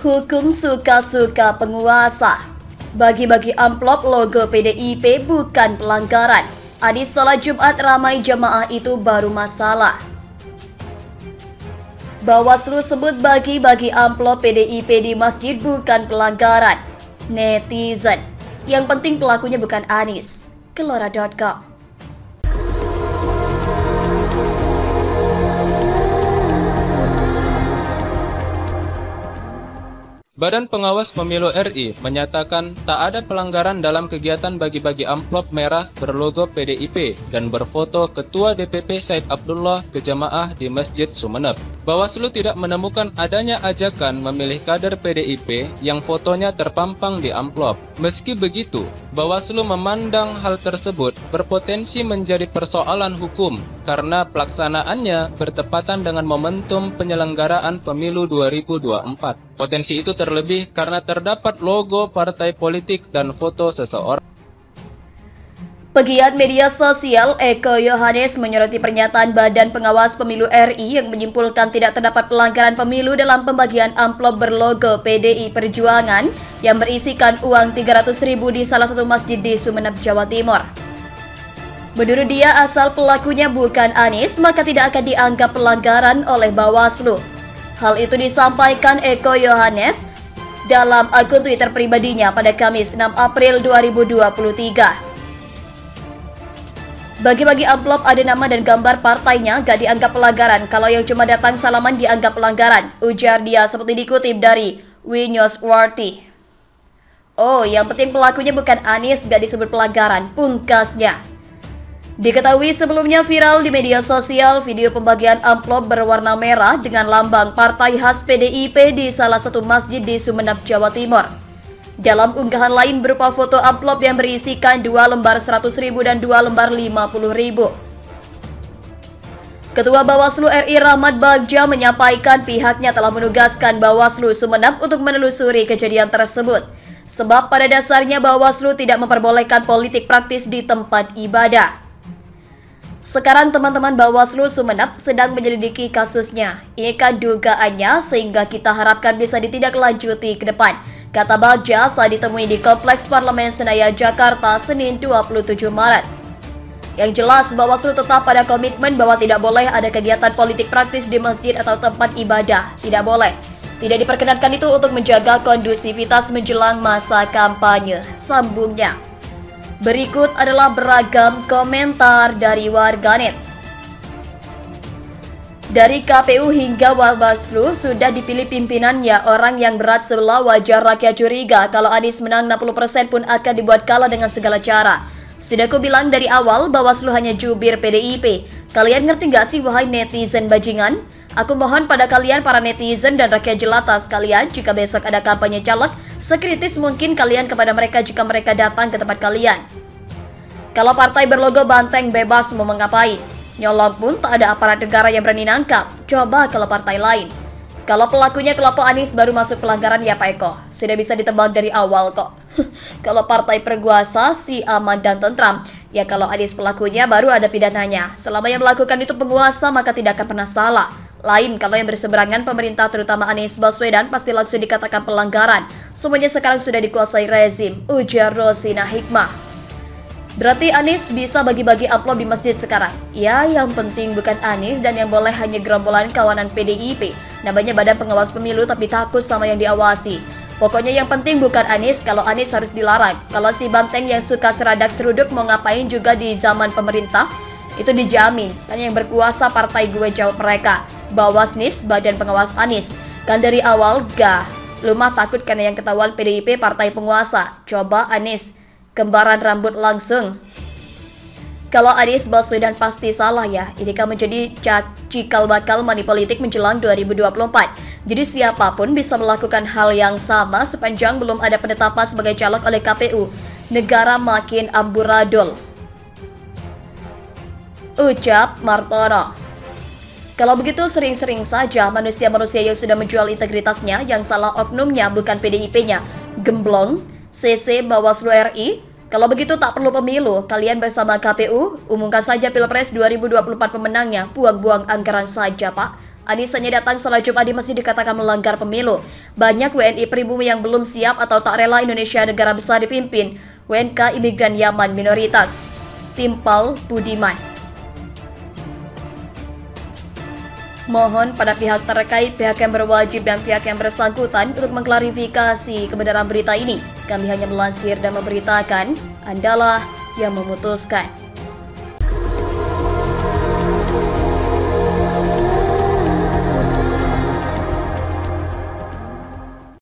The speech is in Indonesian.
Hukum suka-suka penguasa. Bagi-bagi amplop logo PDIP bukan pelanggaran. Anies salat Jumat ramai jamaah itu baru masalah. Bawaslu sebut bagi-bagi amplop PDIP di masjid bukan pelanggaran. Netizen, yang penting pelakunya bukan Anies. Kelora.com. Badan Pengawas Pemilu RI menyatakan tak ada pelanggaran dalam kegiatan bagi-bagi amplop merah berlogo PDIP dan berfoto Ketua DPP Said Abdullah ke jamaah di Masjid Sumeneb. Bawaslu tidak menemukan adanya ajakan memilih kader PDIP yang fotonya terpampang di amplop. Meski begitu, Bawaslu memandang hal tersebut berpotensi menjadi persoalan hukum karena pelaksanaannya bertepatan dengan momentum penyelenggaraan pemilu 2024. Potensi itu terlebih karena terdapat logo partai politik dan foto seseorang. Pegiat media sosial Eko Yohanes menyoroti pernyataan Badan Pengawas Pemilu RI yang menyimpulkan tidak terdapat pelanggaran pemilu dalam pembagian amplop berlogo PDI Perjuangan yang berisikan uang 300.000 di salah satu masjid di Sumeneb, Jawa Timur. Menurut dia, asal pelakunya bukan Anies, maka tidak akan dianggap pelanggaran oleh Bawaslu. Hal itu disampaikan Eko Yohanes dalam akun Twitter pribadinya pada Kamis 6 April 2023. Bagi-bagi amplop ada nama dan gambar partainya gak dianggap pelanggaran. Kalau yang cuma datang salaman dianggap pelanggaran, ujar dia seperti dikutip dari Winewsworthy. Oh, yang penting pelakunya bukan Anies, gak disebut pelanggaran, pungkasnya. Diketahui sebelumnya viral di media sosial video pembagian amplop berwarna merah dengan lambang partai khas PDIP di salah satu masjid di Sumeneb, Jawa Timur. Dalam unggahan lain berupa foto amplop yang berisikan 2 lembar 100.000 dan 2 lembar 50.000. Ketua Bawaslu RI Rahmat Bagja menyampaikan pihaknya telah menugaskan Bawaslu Sumeneb untuk menelusuri kejadian tersebut. Sebab pada dasarnya Bawaslu tidak memperbolehkan politik praktis di tempat ibadah. Sekarang teman-teman Bawaslu Sumeneb sedang menyelidiki kasusnya. Ini kan dugaannya sehingga kita harapkan bisa ditindaklanjuti ke depan, kata Bagja saat ditemui di Kompleks Parlemen Senayan, Jakarta, Senin 27 Maret. Yang jelas, Bawaslu tetap pada komitmen bahwa tidak boleh ada kegiatan politik praktis di masjid atau tempat ibadah. Tidak boleh. Tidak diperkenankan itu untuk menjaga kondusivitas menjelang masa kampanye, sambungnya. Berikut adalah beragam komentar dari warganet. Dari KPU hingga Bawaslu sudah dipilih pimpinannya orang yang berat sebelah, wajar rakyat curiga kalau Anies menang 60% pun akan dibuat kalah dengan segala cara. Sudah ku bilang dari awal Bawaslu hanya jubir PDIP. Kalian ngerti gak sih wahai netizen bajingan? Aku mohon pada kalian para netizen dan rakyat jelata sekalian, jika besok ada kampanye caleg, sekritis mungkin kalian kepada mereka jika mereka datang ke tempat kalian. Kalau partai berlogo banteng bebas mau ngapain? Nyolong pun tak ada aparat negara yang berani nangkap. Coba kalau partai lain. Kalau pelakunya kelompok Anies baru masuk pelanggaran ya Pak Eko. Sudah bisa ditebak dari awal kok. Kalau partai perkuasa si aman dan tentram. Ya kalau Anies pelakunya baru ada pidananya. Selama yang melakukan itu penguasa maka tidak akan pernah salah. Lain kalau yang berseberangan pemerintah terutama Anies Baswedan pasti langsung dikatakan pelanggaran. Semuanya sekarang sudah dikuasai rezim, ujar Rosina Hikmah. Berarti Anies bisa bagi-bagi amplop di masjid sekarang? Ya, yang penting bukan Anies dan yang boleh hanya gerombolan kawanan PDIP. Namanya Badan Pengawas Pemilu tapi takut sama yang diawasi. Pokoknya yang penting bukan Anies, kalau Anies harus dilarang. Kalau si banteng yang suka seradak seruduk mau ngapain juga di zaman pemerintah, itu dijamin. Kan yang berkuasa partai gue jawab mereka. Bawasnis, Badan Pengawas Anies. Kan dari awal gah. Lu mah takut karena yang ketahuan PDIP partai penguasa. Coba Anies, kembaran rambut langsung. Kalau Anies Baswedan pasti salah ya. Ini kan menjadi cikal bakal money politik menjelang 2024. Jadi siapapun bisa melakukan hal yang sama sepanjang belum ada penetapan sebagai caleg oleh KPU. Negara makin amburadul, ucap Martono. Kalau begitu sering-sering saja manusia-manusia yang sudah menjual integritasnya, yang salah oknumnya bukan PDIP-nya. Gemblong, CC Bawaslu RI. Kalau begitu tak perlu pemilu, kalian bersama KPU umumkan saja Pilpres 2024 pemenangnya, buang-buang anggaran saja Pak. Anies hanya datang sholat Jumat di masjid dikatakan melanggar pemilu. Banyak WNI pribumi yang belum siap atau tak rela Indonesia negara besar dipimpin WNK imigran Yaman minoritas. Timpal Budiman. Mohon pada pihak terkait, pihak yang berwajib dan pihak yang bersangkutan untuk mengklarifikasi kebenaran berita ini. Kami hanya melansir dan memberitakan, Andalah yang memutuskan.